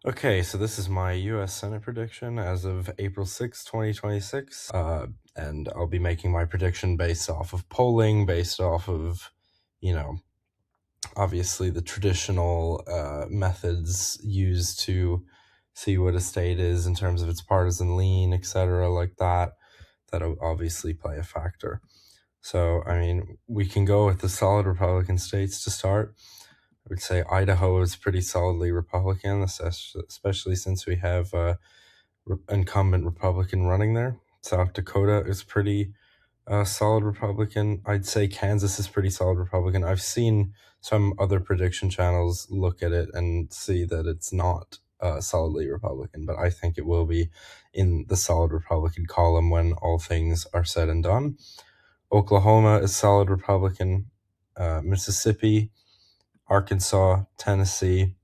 Okay, so this is my US Senate prediction as of April 6th, 2026. And I'll be making my prediction based off of polling, based off of, you know, obviously the traditional methods used to see what a state is in terms of its partisan lean, etc., like that. That'll obviously play a factor. So, I mean, we can go with the solid Republican states to start. I would say Idaho is pretty solidly Republican, especially since we have incumbent Republican running there. South Dakota is pretty solid Republican. I'd say Kansas is pretty solid Republican. I've seen some other prediction channels look at it and see that it's not solidly Republican, but I think it will be in the solid Republican column when all things are said and done. Oklahoma is solid Republican. Mississippi, Arkansas, Tennessee,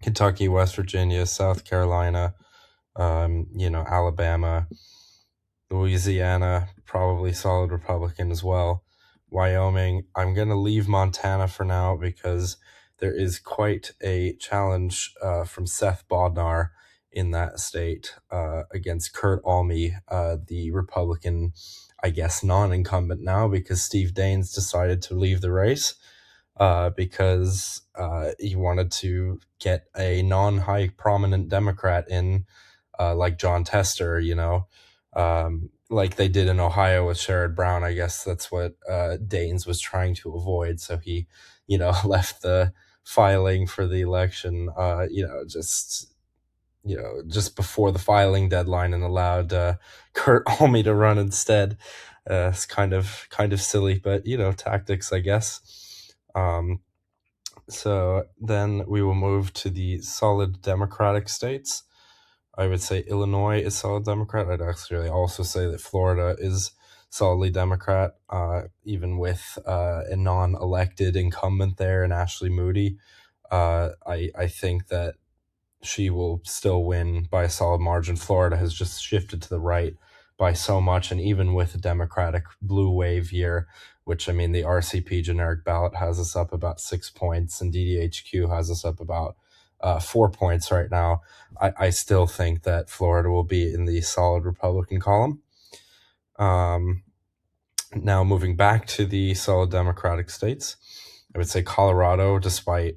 Kentucky, West Virginia, South Carolina, Alabama, Louisiana, probably solid Republican as well. Wyoming, I'm going to leave Montana for now because there is quite a challenge from Seth Bodnar in that state against Kurt Almey, the Republican, I guess, non-incumbent now because Steve Daines decided to leave the race because he wanted to get a non-high prominent Democrat in, like John Tester, like they did in Ohio with Sherrod Brown. I guess that's what Daines was trying to avoid. So he, left the filing for the election, just before the filing deadline and allowed Kurt Almey to run instead. It's kind of silly, but tactics, I guess. So then we will move to the solid Democratic states. I would say Illinois is solid Democrat. I'd actually also say that Florida is solidly Democrat, even with a non-elected incumbent there in Ashley Moody. I think that she will still win by a solid margin. Florida has just shifted to the right by so much, and even with a Democratic blue wave year, which, I mean, the RCP generic ballot has us up about 6 points, and DDHQ has us up about 4 points right now. I still think that Florida will be in the solid Republican column. Now, moving back to the solid Democratic states, I would say Colorado, despite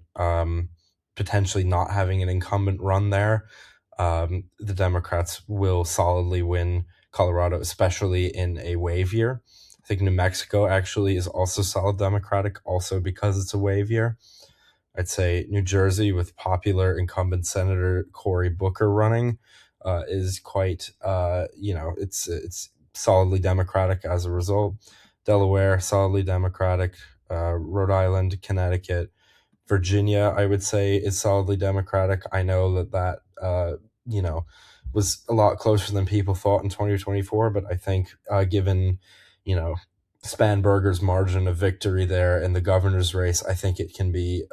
potentially not having an incumbent run there, the Democrats will solidly win Colorado, especially in a wave year. I think New Mexico actually is also solid Democratic, also because it's a wave year. I'd say New Jersey, with popular incumbent Senator Cory Booker running, is quite, it's solidly Democratic as a result. Delaware, solidly Democratic. Rhode Island, Connecticut, Virginia, I would say, is solidly Democratic. I know that was a lot closer than people thought in 2024, but I think given, Spanberger's margin of victory there in the governor's race, I think it can be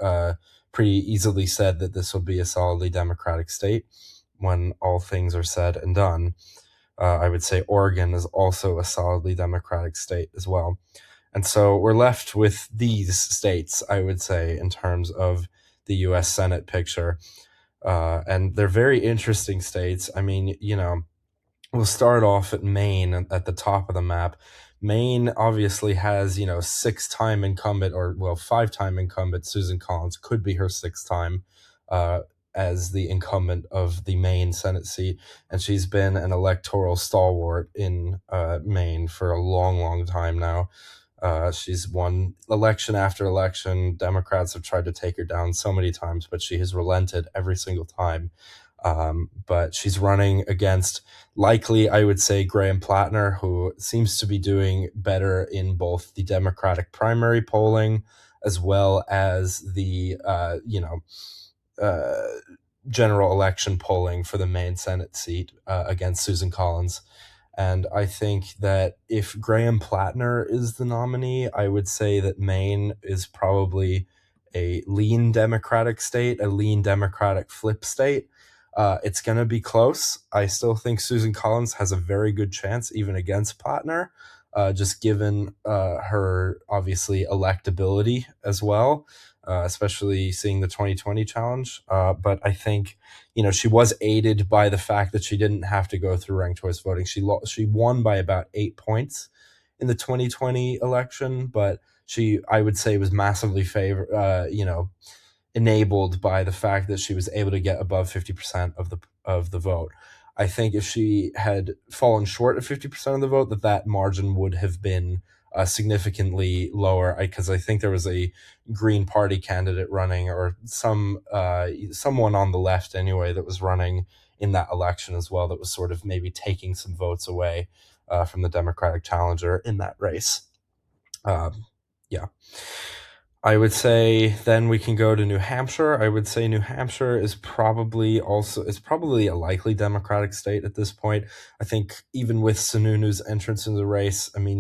pretty easily said that this will be a solidly Democratic state when all things are said and done. I would say Oregon is also a solidly Democratic state as well. And so we're left with these states, I would say, in terms of the U.S. Senate picture. And they're very interesting states. I mean, we'll start off at Maine at the top of the map. Maine obviously has, 6-time incumbent, or, well, 5-time incumbent Susan Collins, could be her 6th time as the incumbent of the Maine Senate seat. And she's been an electoral stalwart in Maine for a long, long time now. She's won election after election. Democrats have tried to take her down so many times, but she has relented every single time. But she's running against, likely, I would say, Graham Plattner, who seems to be doing better in both the Democratic primary polling as well as the, general election polling for the Maine Senate seat against Susan Collins. And I think that if Graham Plattner is the nominee, I would say that Maine is probably a lean Democratic state, a lean Democratic flip state. It's going to be close. I still think Susan Collins has a very good chance, even against Plattner, just given her, obviously, electability as well. especially seeing the 2020 challenge. But I think, she was aided by the fact that she didn't have to go through ranked choice voting. She won by about 8 points in the 2020 election, but I would say, was massively enabled by the fact that she was able to get above 50% of the vote. I think if she had fallen short of 50% of the vote, that margin would have been significantly lower, because I think there was a Green Party candidate running, or someone on the left anyway, that was running in that election as well, that was sort of maybe taking some votes away from the Democratic challenger in that race. Yeah. I would say then we can go to New Hampshire. I would say New Hampshire is probably a likely Democratic state at this point. I think even with Sununu's entrance in the race, I mean,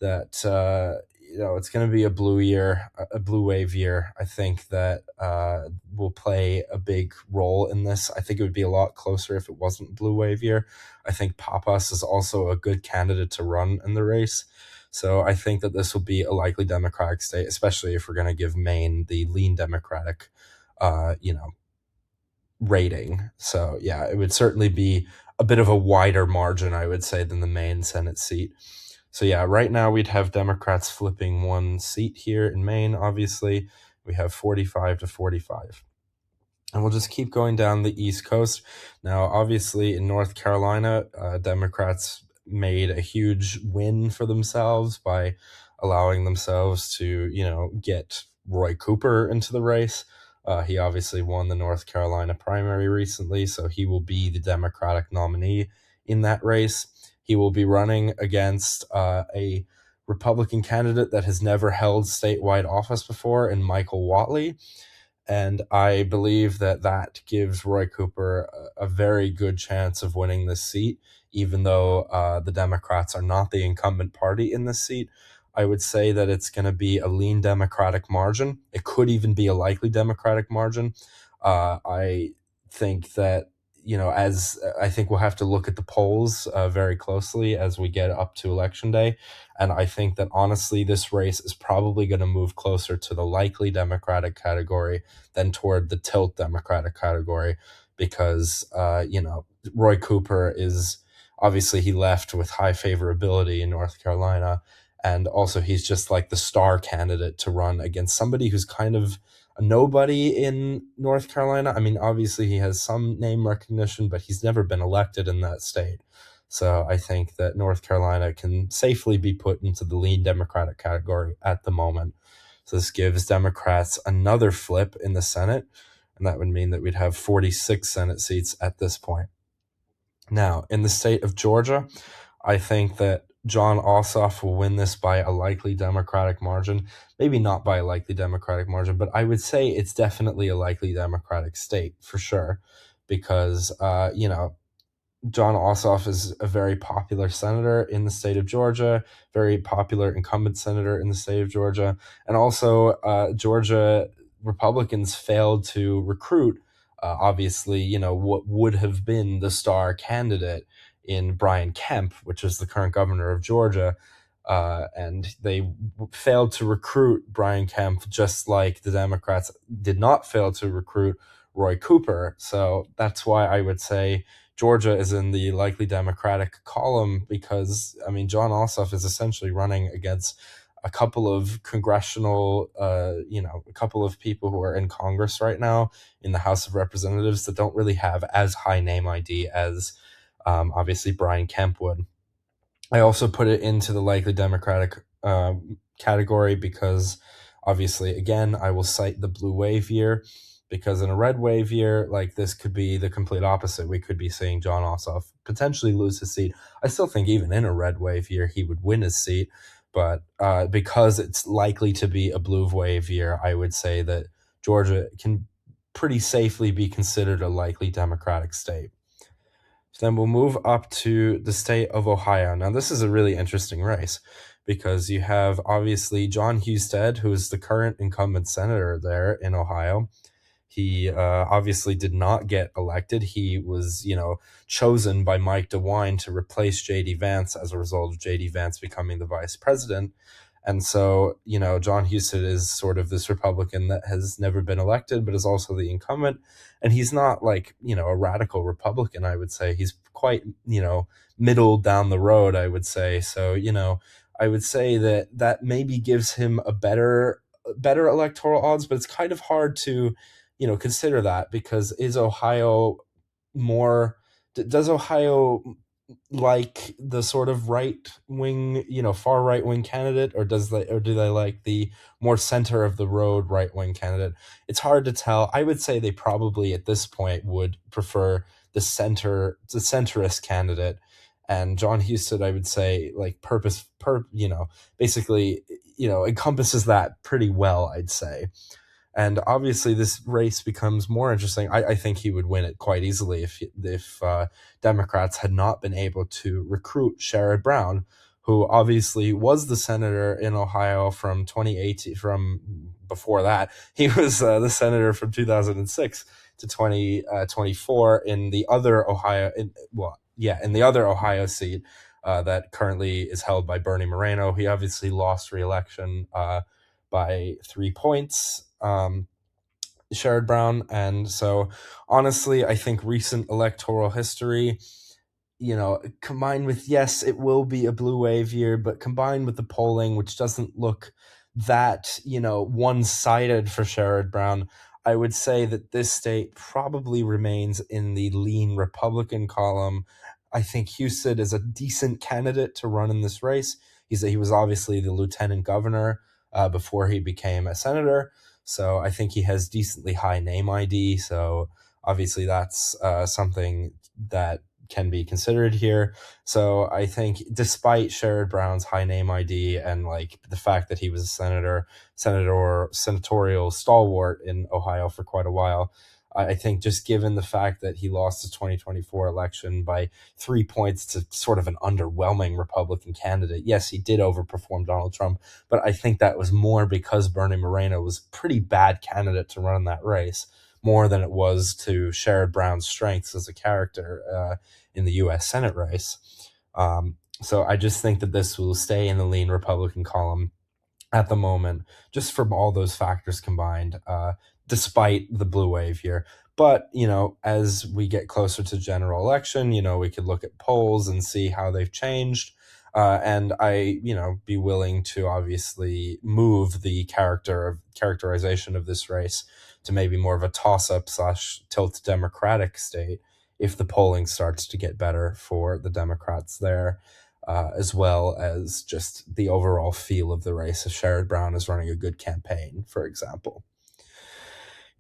that it's going to be a blue wave year. I think that will play a big role in this. I think it would be a lot closer if it wasn't blue wave year. I think Papas is also a good candidate to run in the race. So I think that this will be a likely Democratic state, especially if we're going to give Maine the lean Democratic, rating. So yeah, it would certainly be a bit of a wider margin, I would say, than the Maine Senate seat. So yeah, right now we'd have Democrats flipping one seat here in Maine, obviously. We have 45 to 45. And we'll just keep going down the East Coast. Now, obviously, in North Carolina, Democrats made a huge win for themselves by allowing themselves to, get Roy Cooper into the race. He obviously won the North Carolina primary recently, so he will be the Democratic nominee in that race. He will be running against a Republican candidate that has never held statewide office before, in Michael Whatley. And I believe that gives Roy Cooper a very good chance of winning this seat, even though the Democrats are not the incumbent party in this seat. I would say that it's going to be a lean Democratic margin. It could even be a likely Democratic margin. I think that, as I think we'll have to look at the polls very closely as we get up to Election Day. And I think that, honestly, this race is probably going to move closer to the likely Democratic category than toward the tilt Democratic category, because, Roy Cooper is obviously, he left with high favorability in North Carolina. And also, he's just like the star candidate to run against somebody who's kind of a nobody in North Carolina. I mean, obviously, he has some name recognition, but he's never been elected in that state. So I think that North Carolina can safely be put into the lean Democratic category at the moment. So this gives Democrats another flip in the Senate, and that would mean that we'd have 46 Senate seats at this point. Now, in the state of Georgia, I think that Jon Ossoff will win this by a likely Democratic margin. Maybe not by a likely Democratic margin, but I would say it's definitely a likely Democratic state for sure, because, Jon Ossoff is a very popular senator in the state of Georgia, very popular incumbent senator in the state of Georgia. And also, Georgia Republicans failed to recruit, obviously, what would have been the star candidate in Brian Kemp, which is the current governor of Georgia. And they failed to recruit Brian Kemp, just like the Democrats did not fail to recruit Roy Cooper. So that's why I would say Georgia is in the likely Democratic column, because, I mean, Jon Ossoff is essentially running against a couple of congressional, a couple of people who are in Congress right now in the House of Representatives that don't really have as high name ID as obviously Brian Kemp would. I also put it into the likely Democratic category because, obviously, again, I will cite the blue wave year, because in a red wave year, like, this could be the complete opposite. We could be seeing Jon Ossoff potentially lose his seat. I still think even in a red wave year, he would win his seat. But because it's likely to be a blue wave year, I would say that Georgia can pretty safely be considered a likely Democratic state. So then we'll move up to the state of Ohio. Now, this is a really interesting race, because you have, obviously, John Husted, who is the current incumbent senator there in Ohio. He obviously did not get elected. He was, chosen by Mike DeWine to replace J.D. Vance as a result of J.D. Vance becoming the vice president. And so, John Husted is sort of this Republican that has never been elected, but is also the incumbent. And he's not like, a radical Republican, I would say. He's quite, middle down the road, I would say. So, I would say that maybe gives him a better electoral odds, but it's kind of hard to, consider that, because is Ohio more, does Ohio like the sort of right wing, far right wing candidate, or do they like the more center of the road right wing candidate? It's hard to tell. I would say they probably at this point would prefer the centrist candidate, and John Husted, I would say, like basically, encompasses that pretty well, I'd say. And obviously, this race becomes more interesting. I think he would win it quite easily if Democrats had not been able to recruit Sherrod Brown, who obviously was the senator in Ohio from 2018. From before that, he was the senator from 2006 to 2024 in the other Ohio. In the other Ohio seat that currently is held by Bernie Moreno. He obviously lost re-election by 3 points. Sherrod Brown. And so, honestly, I think recent electoral history, combined with, yes, it will be a blue wave year, but combined with the polling, which doesn't look that, one-sided for Sherrod Brown, I would say that this state probably remains in the lean Republican column. I think Husted is a decent candidate to run in this race. He was obviously the lieutenant governor before he became a senator. So I think he has decently high name ID. So obviously that's something that can be considered here. So I think despite Sherrod Brown's high name ID and like the fact that he was a senatorial stalwart in Ohio for quite a while, I think just given the fact that he lost the 2024 election by 3 points to sort of an underwhelming Republican candidate. Yes, he did overperform Donald Trump, but I think that was more because Bernie Moreno was a pretty bad candidate to run in that race, more than it was to Sherrod Brown's strengths as a character in the U.S. Senate race. So I just think that this will stay in the lean Republican column at the moment, just from all those factors combined, despite the blue wave here. But, as we get closer to general election, we could look at polls and see how they've changed. And I, be willing to obviously move the characterization of this race to maybe more of a toss-up / tilt Democratic state if the polling starts to get better for the Democrats there. As well as just the overall feel of the race if Sherrod Brown is running a good campaign, for example.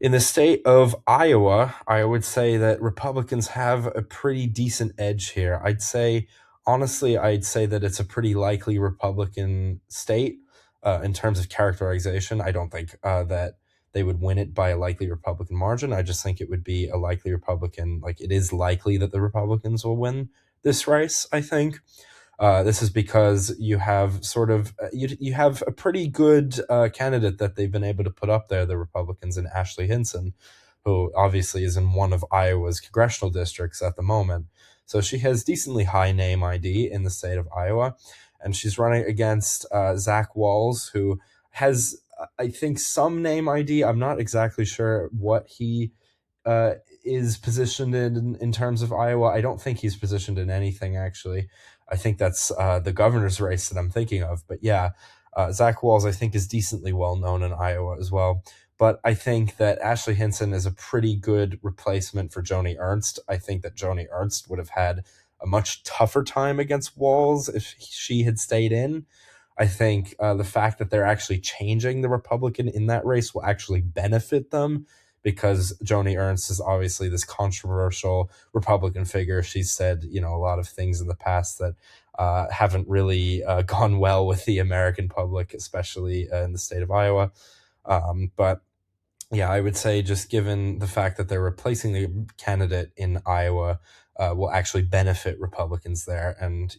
In the state of Iowa, I would say that Republicans have a pretty decent edge here. Honestly, I'd say that it's a pretty likely Republican state in terms of characterization. I don't think that they would win it by a likely Republican margin. I just think it would be a likely Republican, like it is likely that the Republicans will win this race, I think. This is because you have you have a pretty good candidate that they've been able to put up there, the Republicans, in Ashley Hinson, who obviously is in one of Iowa's congressional districts at the moment. So she has decently high name ID in the state of Iowa, and she's running against Zach Walz, who has, I think, some name ID. I'm not exactly sure what he is positioned in terms of Iowa. I don't think he's positioned in anything, actually. I think that's the governor's race that I'm thinking of. But yeah, Zach Walz, I think, is decently well known in Iowa as well. But I think that Ashley Hinson is a pretty good replacement for Joni Ernst. I think that Joni Ernst would have had a much tougher time against Walz if she had stayed in. I think the fact that they're actually changing the Republican in that race will actually benefit them, because Joni Ernst is obviously this controversial Republican figure. She's said, a lot of things in the past that haven't really gone well with the American public, especially in the state of Iowa. But yeah, I would say just given the fact that they're replacing the candidate in Iowa will actually benefit Republicans there. And,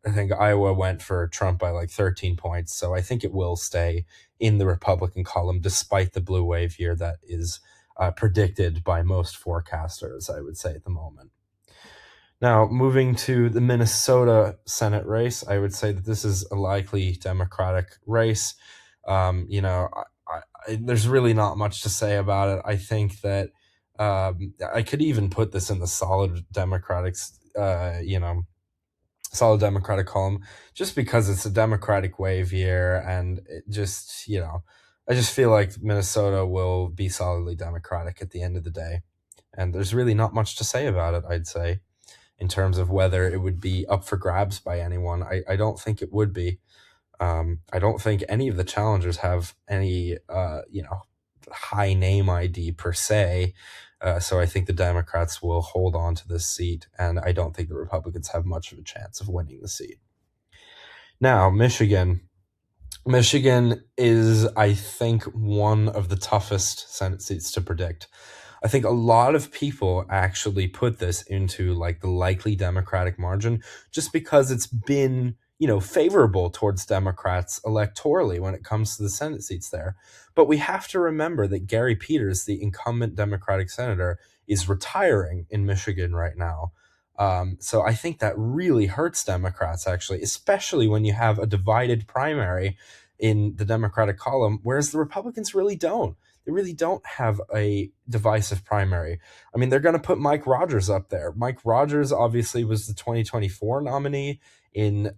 I think Iowa went for Trump by like 13 points. So I think it will stay in the Republican column, despite the blue wave year that is predicted by most forecasters, I would say, at the moment. Now, moving to the Minnesota Senate race, I would say that this is a likely Democratic race. There's really not much to say about it. I think that I could even put this in the solid Democratic column, just because it's a Democratic wave year, and I just feel like Minnesota will be solidly Democratic at the end of the day. And there's really not much to say about it, I'd say, in terms of whether it would be up for grabs by anyone. I don't think it would be. I don't think any of the challengers have any, high name ID per se. So I think the Democrats will hold on to this seat, and I don't think the Republicans have much of a chance of winning the seat. Now, Michigan. Michigan is, I think, one of the toughest Senate seats to predict. I think a lot of people actually put this into like the likely Democratic margin just because it's been, favorable towards Democrats electorally when it comes to the Senate seats there. But we have to remember that Gary Peters, the incumbent Democratic senator, is retiring in Michigan right now. So I think that really hurts Democrats, actually, especially when you have a divided primary in the Democratic column, whereas the Republicans really don't. They really don't have a divisive primary. I mean, they're going to put Mike Rogers up there. Mike Rogers obviously was the 2024 nominee in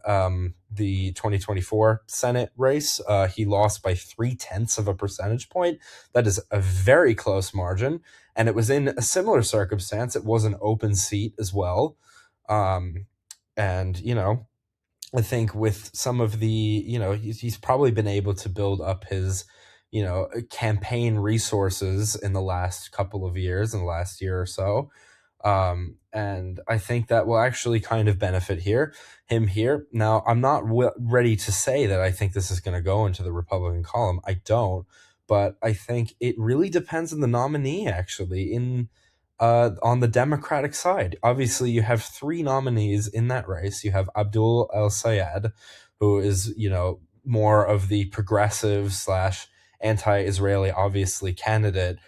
the 2024 Senate race. He lost by 0.3 of a percentage point. That is a very close margin. And it was in a similar circumstance. It was an open seat as well. And, I think with some of the, he's probably been able to build up his, campaign resources in the last couple of years, in the last year or so. And I think that will actually kind of benefit him here. Now, I'm not ready to say that I think this is going to go into the Republican column. I don't, but I think it really depends on the nominee, actually, on the Democratic side. Obviously, you have three nominees in that race. You have Abdul El-Sayed, who is, more of the progressive slash anti-Israeli, obviously, candidate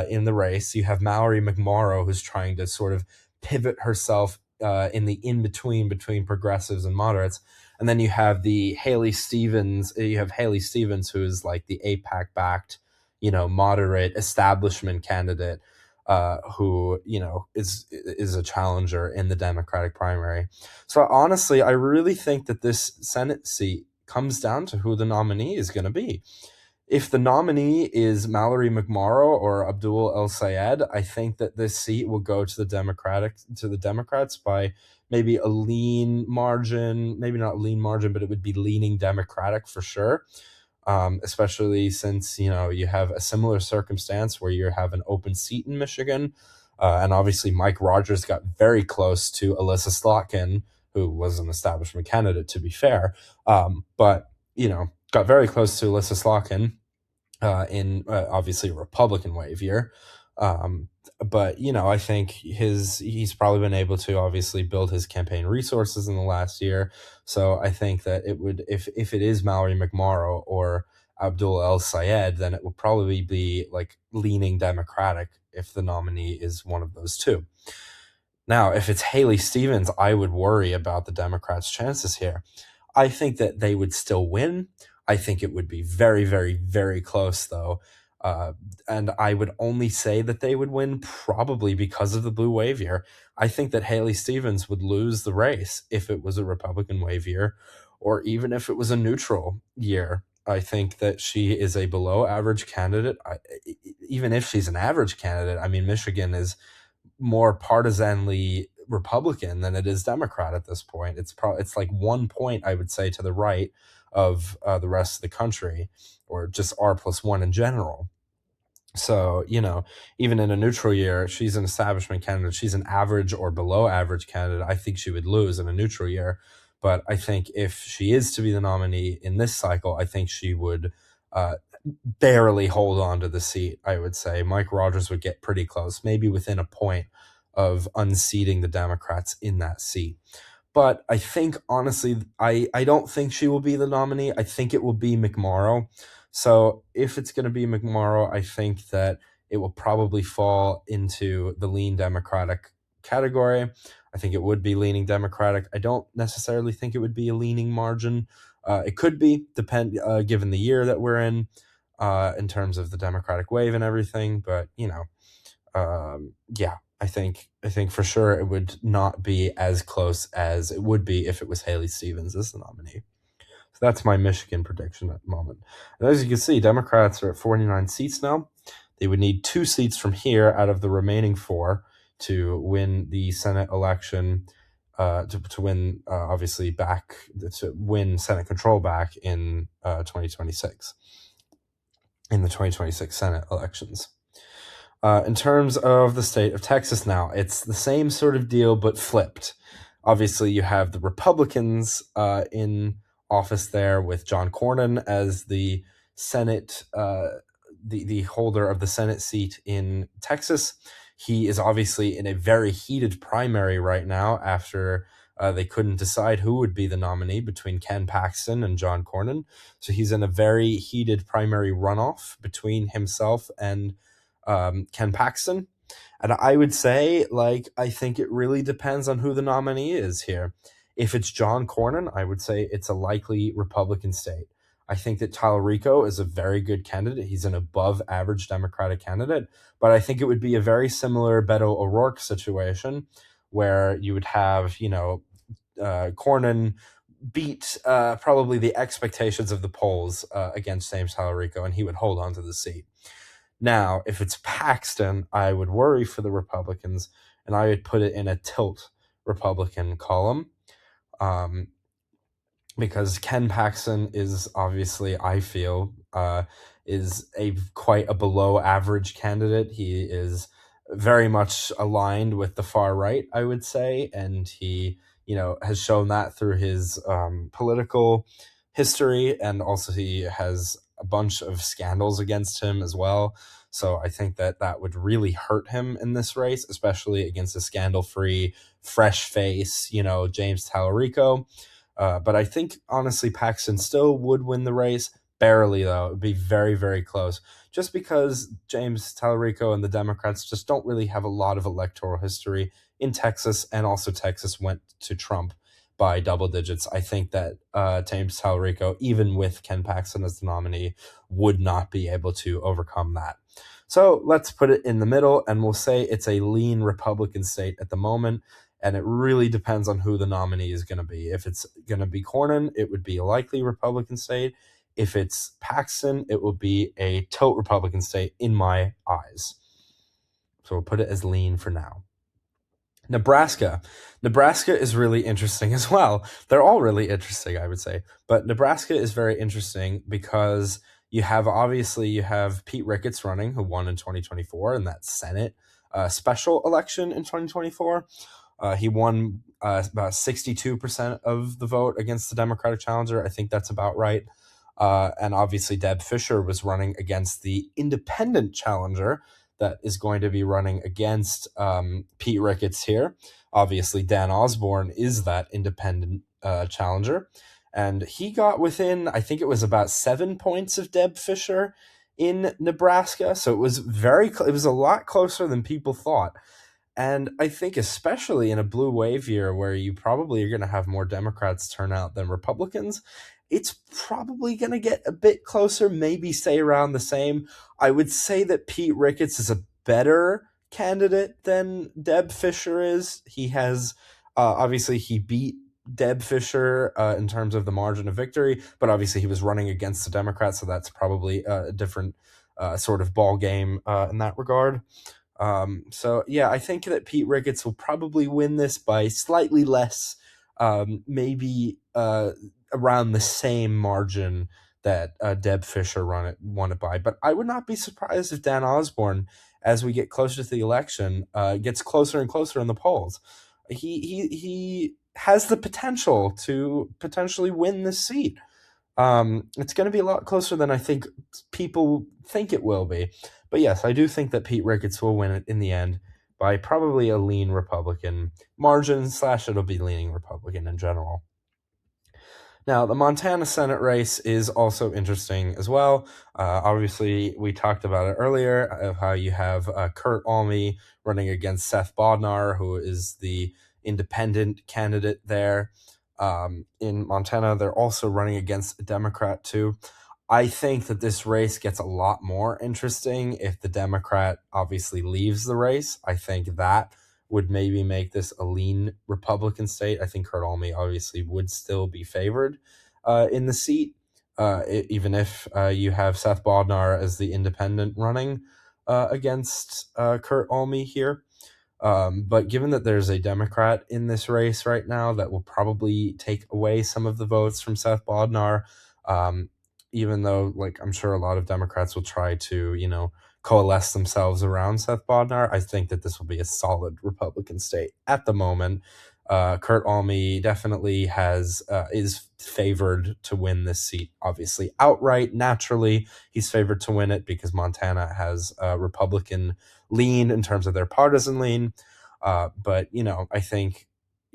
in the race. You have Mallory McMorrow, who's trying to sort of pivot herself in the between progressives and moderates. And then you have Haley Stevens, who is like the AIPAC-backed, moderate establishment candidate, who is a challenger in the Democratic primary. So honestly, I really think that this Senate seat comes down to who the nominee is going to be. If the nominee is Mallory McMorrow or Abdul El-Sayed, I think that this seat will go to the Democrats by maybe a lean margin, maybe not lean margin, but it would be leaning Democratic for sure. Especially since, you have a similar circumstance where you have an open seat in Michigan. And obviously Mike Rogers got very close to Alyssa Slotkin, who was an establishment candidate, to be fair. But, got very close to Alyssa Slotkin in obviously a Republican wave year. But I think he's probably been able to obviously build his campaign resources in the last year. So I think that it would, if it is Mallory McMorrow or Abdul El-Sayed, then it will probably be like leaning Democratic if the nominee is one of those two. Now, if it's Haley Stevens, I would worry about the Democrats' chances here. I think that they would still win. I think it would be very, very, very close, though. And I would only say that they would win probably because of the blue wave year. I think that Haley Stevens would lose the race if it was a Republican wave year, or even if it was a neutral year. I think that she is a below average candidate. Even if she's an average candidate, I mean, Michigan is more partisanly Republican than it is Democrat at this point. It's like 1 point, I would say, to the right of the rest of the country, or just R+1 in general. So, even in a neutral year, she's an establishment candidate. She's an average or below average candidate. I think she would lose in a neutral year. But I think if she is to be the nominee in this cycle, I think she would barely hold on to the seat, I would say. Mike Rogers would get pretty close, maybe within a point of unseating the Democrats in that seat. But I think, honestly, I don't think she will be the nominee. I think it will be McMorrow. So if it's going to be McMorrow, I think that it will probably fall into the lean Democratic category. I think it would be leaning Democratic. I don't necessarily think it would be a leaning margin. It could be, given the year that we're in terms of the Democratic wave and everything. But yeah, I think for sure it would not be as close as it would be if it was Haley Stevens as the nominee. So that's my Michigan prediction at the moment. And as you can see, Democrats are at 49 seats now. They would need 2 seats from here out of the remaining 4 to win the Senate election, to win, obviously, to win Senate control back in 2026, in the 2026 Senate elections. In terms of the state of Texas now, it's the same sort of deal, but flipped. Obviously, you have the Republicans in office there with John Cornyn as the Senate, the holder of the Senate seat in Texas. He is obviously in a very heated primary right now after they couldn't decide who would be the nominee between Ken Paxton and John Cornyn. So he's in a very heated primary runoff between himself and Ken Paxton. And I would say, I think it really depends on who the nominee is here. If it's John Cornyn, I would say it's a likely Republican state. I think that Tallarico is a very good candidate. He's an above average Democratic candidate, but I think it would be a very similar Beto O'Rourke situation where you would have, Cornyn beat probably the expectations of the polls against James Tallarico, and he would hold on to the seat. Now, if it's Paxton, I would worry for the Republicans, and I would put it in a tilt Republican column, because Ken Paxton is obviously, I feel, is quite a below average candidate. He is very much aligned with the far right, I would say, and he, has shown that through his political history, and also he has a bunch of scandals against him as well. So I think that would really hurt him in this race, especially against a scandal-free, fresh face, James Tallarico. But I think, honestly, Paxton still would win the race. Barely, though. It would be very, very close. Just because James Tallarico and the Democrats just don't really have a lot of electoral history in Texas, and also Texas went to Trump by double digits. I think that James Tallarico, even with Ken Paxton as the nominee, would not be able to overcome that. So let's put it in the middle, and we'll say it's a lean Republican state at the moment, and it really depends on who the nominee is going to be. If it's going to be Cornyn, it would be a likely Republican state. If it's Paxton, it will be a tilt Republican state in my eyes. So we'll put it as lean for now. Nebraska is really interesting as well. They're all really interesting, I would say. But Nebraska is very interesting because you have Pete Ricketts running, who won in 2024 in that Senate special election in 2024. He won about 62% of the vote against the Democratic challenger. I think that's about right. And obviously Deb Fischer was running against the independent challenger that is going to be running against Pete Ricketts here. Obviously, Dan Osborne is that independent challenger. And he got within, I think it was about 7 points of Deb Fischer in Nebraska. So it was a lot closer than people thought. And I think especially in a blue wave year where you probably are going to have more Democrats turn out than Republicans, it's probably going to get a bit closer, maybe stay around the same. I would say that Pete Ricketts is a better candidate than Deb Fischer is. He has, obviously, he beat Deb Fischer in terms of the margin of victory, but obviously he was running against the Democrats, so that's probably a different sort of ball game in that regard. So yeah, I think that Pete Ricketts will probably win this by slightly less, maybe around the same margin that Deb Fischer won it by. But I would not be surprised if Dan Osborne, as we get closer to the election, gets closer and closer in the polls. He has the potential to potentially win this seat. It's going to be a lot closer than I think people think it will be. But yes, I do think that Pete Ricketts will win it in the end by probably a lean Republican margin, / it'll be leaning Republican in general. Now, the Montana Senate race is also interesting as well. Obviously, we talked about it earlier, of how you have Kurt Alme running against Seth Bodnar, who is the independent candidate there. In Montana, they're also running against a Democrat too. I think that this race gets a lot more interesting if the Democrat obviously leaves the race. I think that would maybe make this a lean Republican state. I think Kurt Alme obviously would still be favored in the seat, even if you have Seth Bodnar as the independent running against Kurt Alme here. But given that there's a Democrat in this race right now that will probably take away some of the votes from Seth Bodnar, um, even though, like, I'm sure a lot of Democrats will try to, coalesce themselves around Seth Bodnar, I think that this will be a solid Republican state at the moment. Kurt Alme definitely is favored to win this seat, obviously outright. Naturally, he's favored to win it because Montana has a Republican lean in terms of their partisan lean. But I think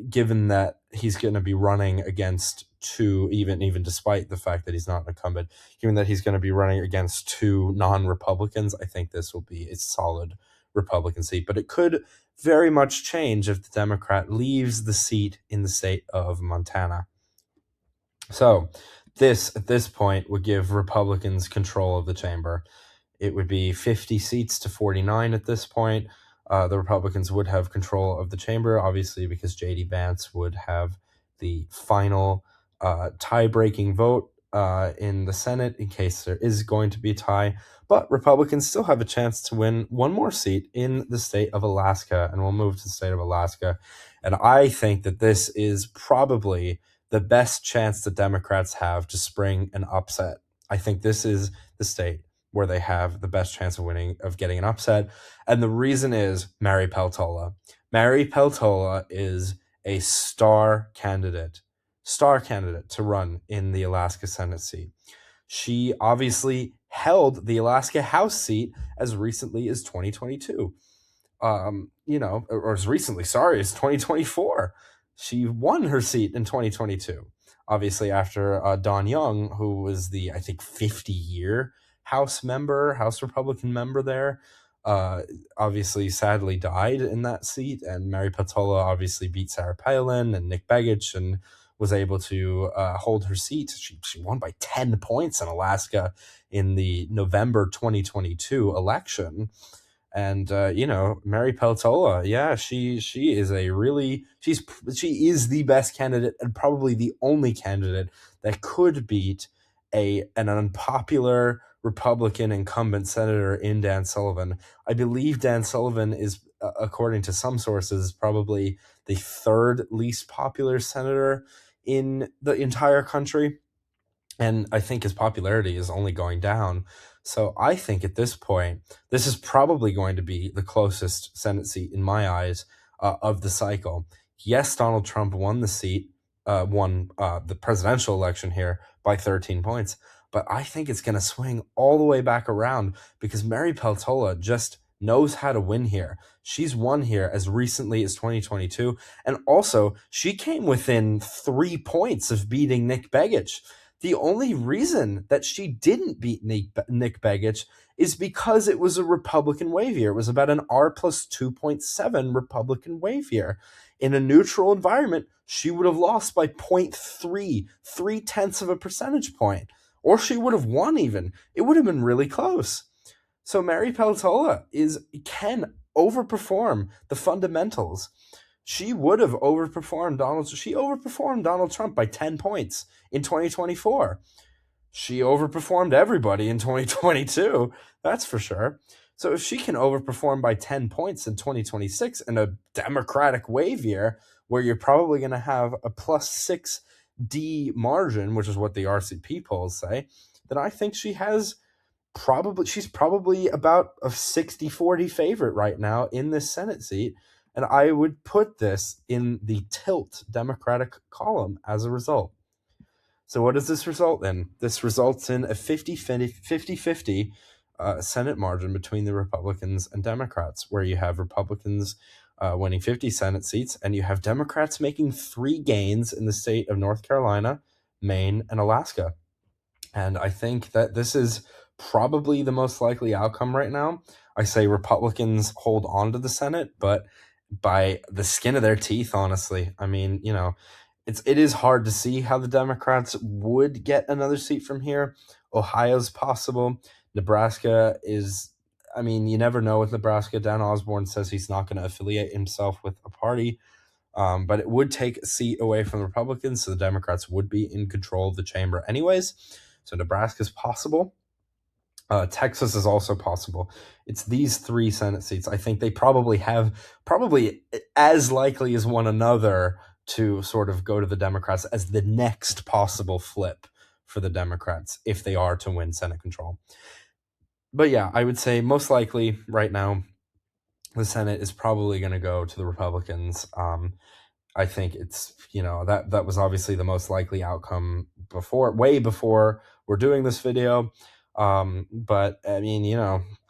given that he's going to be running against two, even despite the fact that he's not an incumbent, given that he's going to be running against two non-Republicans, I think this will be a solid Republican seat. But it could very much change if the Democrat leaves the seat in the state of Montana. So this, at this point, would give Republicans control of the chamber. It would be 50 seats to 49 at this point. The Republicans would have control of the chamber, obviously, because J.D. Vance would have the final tie-breaking vote in the Senate in case there is going to be a tie. But Republicans still have a chance to win one more seat in the state of Alaska, and we'll move to the state of Alaska. And I think that this is probably the best chance the Democrats have to spring an upset. I think this is the state where they have the best chance of getting an upset. And the reason is Mary Peltola. Mary Peltola is a star candidate to run in the Alaska Senate seat. She obviously held the Alaska House seat as recently as 2022. Or as recently, as 2024. She won her seat in 2022. Obviously, after Don Young, who was the, I think, 50-year House Republican member there, obviously sadly died in that seat. And Mary Peltola obviously beat Sarah Palin and Nick Begich and was able to hold her seat. She won by 10 points in Alaska in the November 2022 election. And Mary Peltola, yeah, she is she is the best candidate and probably the only candidate that could beat an unpopular Republican incumbent senator in Dan Sullivan. I believe Dan Sullivan is, according to some sources, probably the third least popular senator in the entire country. And I think his popularity is only going down. So I think at this point, this is probably going to be the closest Senate seat in my eyes of the cycle. Yes, Donald Trump won the seat, won the presidential election here by 13 points. But I think it's going to swing all the way back around because Mary Peltola just knows how to win here. She's won here as recently as 2022. And also, she came within 3 points of beating Nick Begich. The only reason that she didn't beat Nick Begich is because it was a Republican wave year. It was about an R plus 2.7 Republican wave year. In a neutral environment, she would have lost by 0.3, 0.3 of a percentage point. Or she would have won even. It would have been really close. So Mary Peltola can overperform the fundamentals. She would have overperformed Donald Trump by 10 points in 2024. She overperformed everybody in 2022, that's for sure. So if she can overperform by 10 points in 2026 in a Democratic wave year, where you're probably going to have a plus 6D margin, which is what the RCP polls say, then I think she's probably about a 60-40 favorite right now in this Senate seat. And I would put this in the tilt Democratic column as a result. So what does this result in? This results in a 50-50 Senate margin between the Republicans and Democrats, where you have Republicans winning 50 Senate seats, and you have Democrats making 3 gains in the state of North Carolina, Maine, and Alaska. And I think that this is probably the most likely outcome right now. I say Republicans hold on to the Senate, but by the skin of their teeth, honestly. I mean, it is hard to see how the Democrats would get another seat from here. Ohio's possible. Nebraska is, I mean, you never know with Nebraska. Dan Osborne says he's not going to affiliate himself with a party, but it would take a seat away from the Republicans, so the Democrats would be in control of the chamber anyways. So Nebraska's possible. Texas is also possible. It's these 3 Senate seats. I think they probably as likely as one another to sort of go to the Democrats as the next possible flip for the Democrats if they are to win Senate control. But yeah, I would say most likely right now the Senate is probably going to go to the Republicans. I think it's, that was obviously the most likely outcome way before we're doing this video. But I mean,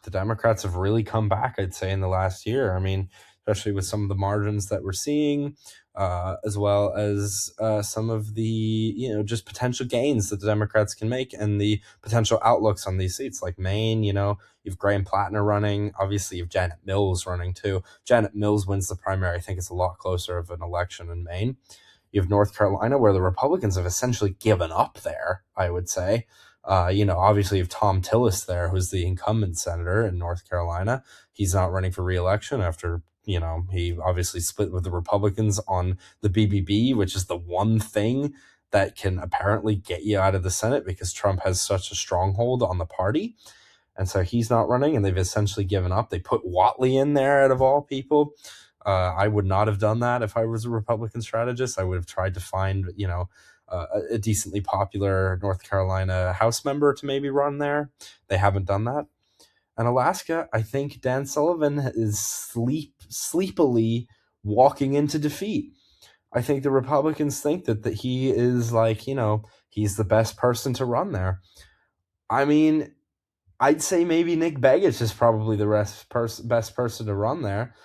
the Democrats have really come back, I'd say, in the last year. I mean, especially with some of the margins that we're seeing, as well as some of the, just potential gains that the Democrats can make and the potential outlooks on these seats like Maine. You've Graham Plattner running. Obviously, you've Janet Mills running too. Janet Mills wins the primary. I think it's a lot closer of an election in Maine. You have North Carolina, where the Republicans have essentially given up there, I would say. Obviously you have Tom Tillis there, who's the incumbent senator in North Carolina. He's not running for re-election after, he obviously split with the Republicans on the BBB, which is the one thing that can apparently get you out of the Senate because Trump has such a stronghold on the party. And so he's not running, and they've essentially given up. They put Whatley in there, out of all people. I would not have done that if I was a Republican strategist. I would have tried to find, a decently popular North Carolina House member to maybe run there. They haven't done that. And Alaska, I think Dan Sullivan is sleepily walking into defeat. I think the Republicans think that he is he's the best person to run there. I mean, I'd say maybe Nick Begich is probably the best person to run there.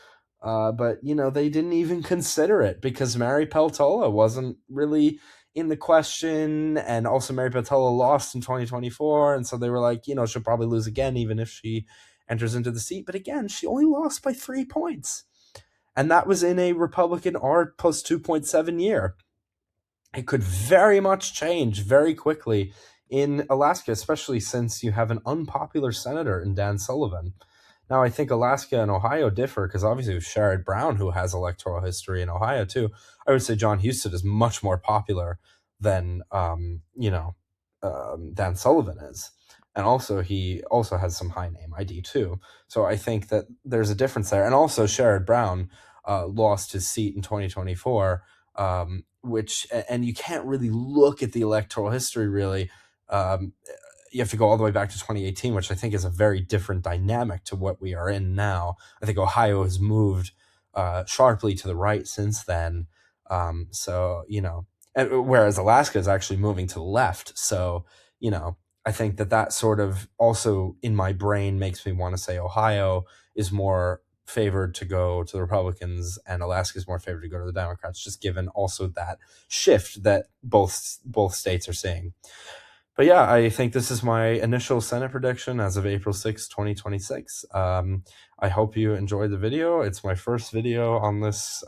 But, they didn't even consider it because Mary Peltola wasn't really in the question. And also Mary Peltola lost in 2024. And so they were like, she'll probably lose again, even if she enters into the seat. But again, she only lost by 3 points. And that was in a Republican R plus 2.7 year. It could very much change very quickly in Alaska, especially since you have an unpopular senator in Dan Sullivan. Now, I think Alaska and Ohio differ because obviously with Sherrod Brown, who has electoral history in Ohio too, I would say John Husted is much more popular than, Dan Sullivan is. And also, he also has some high name ID too. So I think that there's a difference there. And also, Sherrod Brown lost his seat in 2024, and you can't really look at the electoral history really. You have to go all the way back to 2018, which I think is a very different dynamic to what we are in now. I think Ohio has moved sharply to the right since then. Whereas Alaska is actually moving to the left. So, I think that sort of also in my brain makes me want to say Ohio is more favored to go to the Republicans and Alaska is more favored to go to the Democrats, just given also that shift that both states are seeing. But yeah, I think this is my initial Senate prediction as of April 6, 2026. I hope you enjoyed the video. It's my first video on this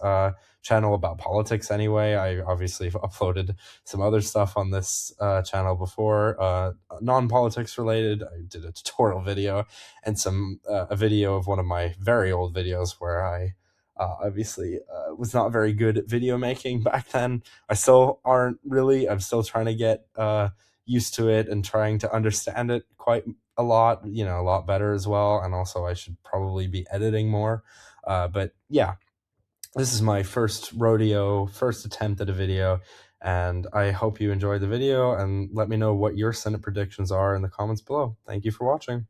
channel about politics anyway. I obviously have uploaded some other stuff on this channel before, non-politics related. I did a tutorial video and a video of one of my very old videos where I obviously was not very good at video making back then. I still aren't really. I'm still trying to get used to it and trying to understand it quite a lot, a lot better as well. And also I should probably be editing more. But yeah, this is my first attempt at a video, and I hope you enjoyed the video and let me know what your Senate predictions are in the comments below. Thank you for watching.